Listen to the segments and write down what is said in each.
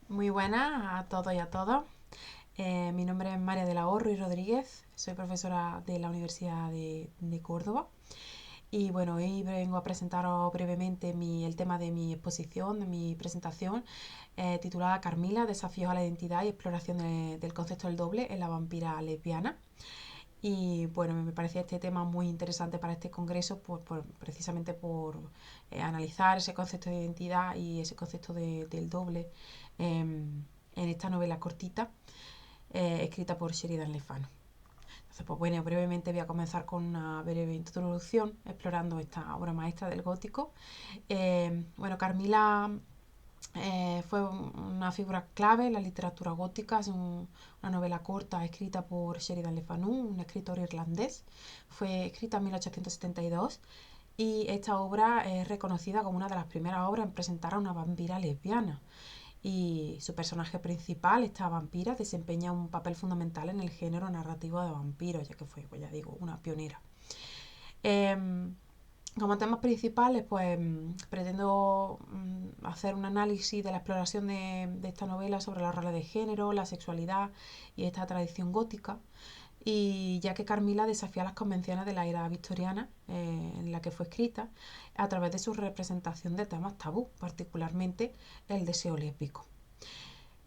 Muy buenas a todos y a todas. Mi nombre es María del Ahorro y Rodríguez, soy profesora de la Universidad de Córdoba. Y bueno, hoy vengo a presentaros brevemente el tema de mi exposición, de mi presentación, titulada Carmila, desafíos a la identidad y exploración del concepto del doble en la vampira lesbiana. Y bueno, me parece este tema muy interesante para este congreso, pues precisamente por analizar ese concepto de identidad y ese concepto del doble en esta novela cortita escrita por Sheridan Le Fanu. Entonces, pues bueno, brevemente voy a comenzar con una breve introducción explorando esta obra maestra del gótico. Bueno, Carmila fue una figura clave en la literatura gótica. Es una novela corta escrita por Sheridan Le Fanu, un escritor irlandés. Fue escrita en 1872 y esta obra es reconocida como una de las primeras obras en presentar a una vampira lesbiana. Y su personaje principal, esta vampira, desempeña un papel fundamental en el género narrativo de vampiros, ya que fue, pues ya digo, una pionera. Eh, Como temas principales, pues pretendo hacer un análisis de la exploración de esta novela sobre los roles de género, la sexualidad y esta tradición gótica. Y ya que Carmila desafía las convenciones de la era victoriana en la que fue escrita a través de su representación de temas tabú, particularmente el deseo lésbico.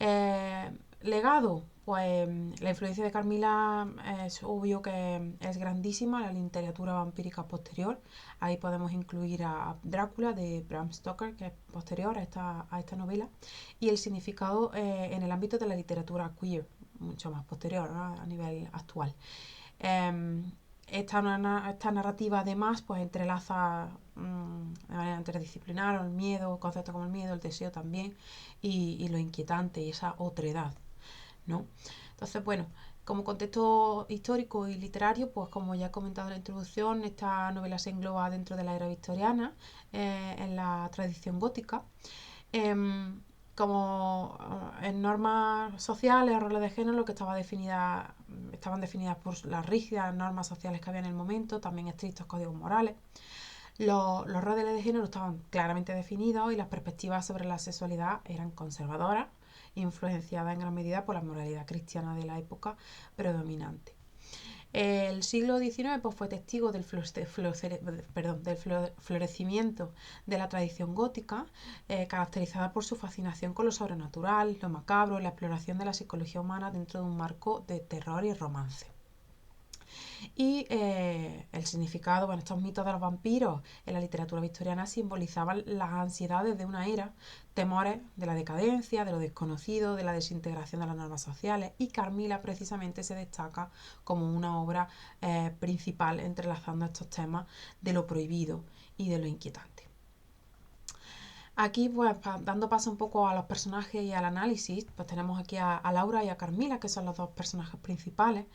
Eh, Legado, pues la influencia de Carmila es obvio que es grandísima en la literatura vampírica posterior. Ahí podemos incluir a Drácula de Bram Stoker, que es posterior a esta novela, y el significado en el ámbito de la literatura queer, mucho más posterior, ¿no? A nivel actual. Eh, esta narrativa además pues entrelaza de manera interdisciplinar el miedo, conceptos como el miedo, el deseo también y lo inquietante y esa otredad, ¿no? Entonces, bueno, como contexto histórico y literario, pues como ya he comentado en la introducción, esta novela se engloba dentro de la era victoriana, en la tradición gótica. Em, Como en normas sociales, roles de género, lo que estaban definidas por las rígidas normas sociales que había en el momento, también estrictos códigos morales. Los roles de género estaban claramente definidos y las perspectivas sobre la sexualidad eran conservadoras, influenciadas en gran medida por la moralidad cristiana de la época predominante. El siglo XIX pues, fue testigo del florecimiento de la tradición gótica, caracterizada por su fascinación con lo sobrenatural, lo macabro y la exploración de la psicología humana dentro de un marco de terror y romance. Y el significado, bueno, estos mitos de los vampiros en la literatura victoriana simbolizaban las ansiedades de una era, temores de la decadencia, de lo desconocido, de la desintegración de las normas sociales, y Carmila precisamente se destaca como una obra principal entrelazando estos temas de lo prohibido y de lo inquietante. Aquí, pues, dando paso un poco a los personajes y al análisis, pues tenemos aquí a Laura y a Carmila, que son los dos personajes principales.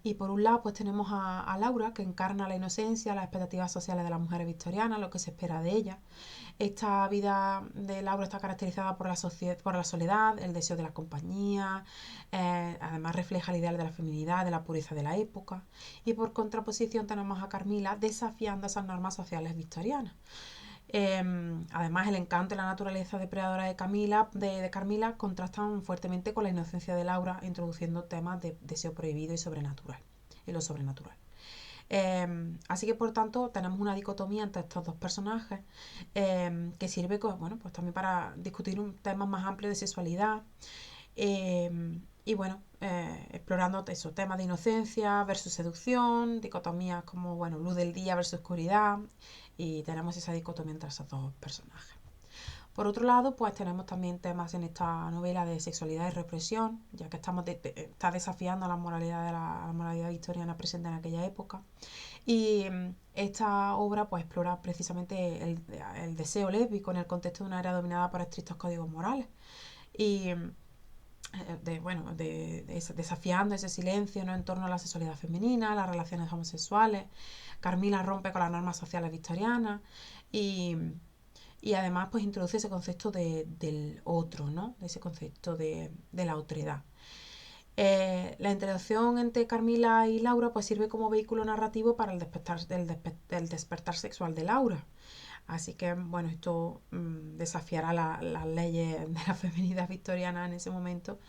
Y por un lado, pues tenemos a Laura, que encarna la inocencia, las expectativas sociales de las mujeres victorianas, lo que se espera de ellas. Esta vida de Laura está caracterizada por la soledad, el deseo de la compañía, además refleja el ideal de la feminidad, de la pureza de la época. Y por contraposición tenemos a Carmila desafiando esas normas sociales victorianas. Además, el encanto y la naturaleza depredadora de Carmila contrastan fuertemente con la inocencia de Laura, introduciendo temas de deseo prohibido y sobrenatural, y lo sobrenatural. Así que, por tanto, tenemos una dicotomía entre estos dos personajes que sirve bueno, pues también para discutir un tema más amplio de sexualidad. Y bueno, explorando esos temas de inocencia versus seducción, dicotomías como, bueno, luz del día versus oscuridad, y tenemos esa dicotomía entre esos dos personajes. Por otro lado, pues tenemos también temas en esta novela de sexualidad y represión, ya que está desafiando la moralidad victoriana presente en aquella época. Y esta obra pues explora precisamente el deseo lésbico en el contexto de una era dominada por estrictos códigos morales. Y desafiando ese silencio, ¿no?, en torno a la sexualidad femenina, las relaciones homosexuales. Carmila rompe con las normas sociales victorianas y, y además pues introduce ese concepto del otro, ¿no?, de ese concepto de la otredad. La interacción entre Carmila y Laura pues sirve como vehículo narrativo para el despertar sexual de Laura. Así que, bueno, esto desafiará las leyes de la feminidad victoriana en ese momento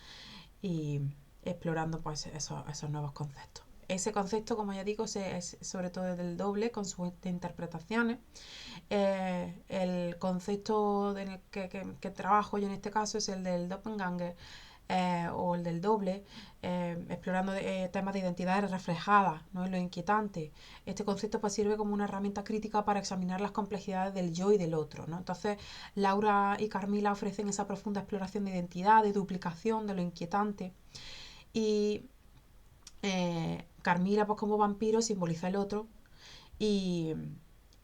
y explorando pues esos nuevos conceptos. Ese concepto, como ya digo, es sobre todo del doble, con sus interpretaciones. El concepto en el que trabajo yo en este caso es el del doppelganger, o el del doble, explorando temas de identidades reflejadas, ¿no? En lo inquietante. Este concepto pues sirve como una herramienta crítica para examinar las complejidades del yo y del otro, ¿no? Entonces, Laura y Carmila ofrecen esa profunda exploración de identidad, de duplicación, de lo inquietante. Y Carmila, pues como vampiro, simboliza el otro. Y,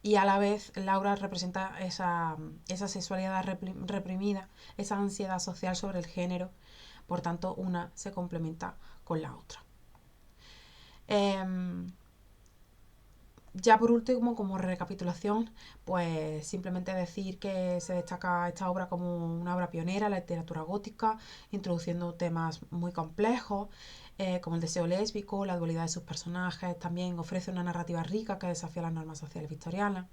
y a la vez Laura representa esa sexualidad reprimida, esa ansiedad social sobre el género. Por tanto, una se complementa con la otra. Ya por último, como recapitulación, pues simplemente decir que se destaca esta obra como una obra pionera en la literatura gótica, introduciendo temas muy complejos, como el deseo lésbico, la dualidad de sus personajes. También ofrece una narrativa rica que desafía las normas sociales victorianas.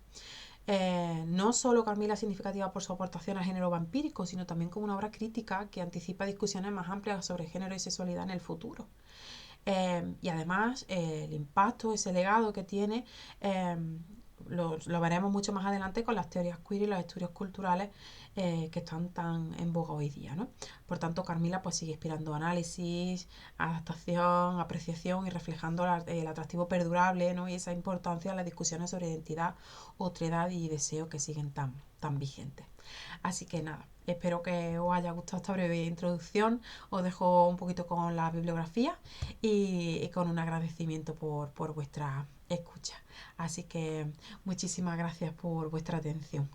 No solo Carmila es significativa por su aportación al género vampírico, sino también como una obra crítica que anticipa discusiones más amplias sobre género y sexualidad en el futuro. Y además el impacto, ese legado que tiene, eh, lo veremos mucho más adelante con las teorías queer y los estudios culturales que están tan en boga hoy día, ¿no? Por tanto, Carmila pues sigue inspirando análisis, adaptación, apreciación y reflejando el atractivo perdurable, ¿no? Y esa importancia en las discusiones sobre identidad, otredad y deseo que siguen tan vigentes. Así que nada, espero que os haya gustado esta breve introducción. Os dejo un poquito con la bibliografía y con un agradecimiento por vuestra escucha. Así que muchísimas gracias por vuestra atención.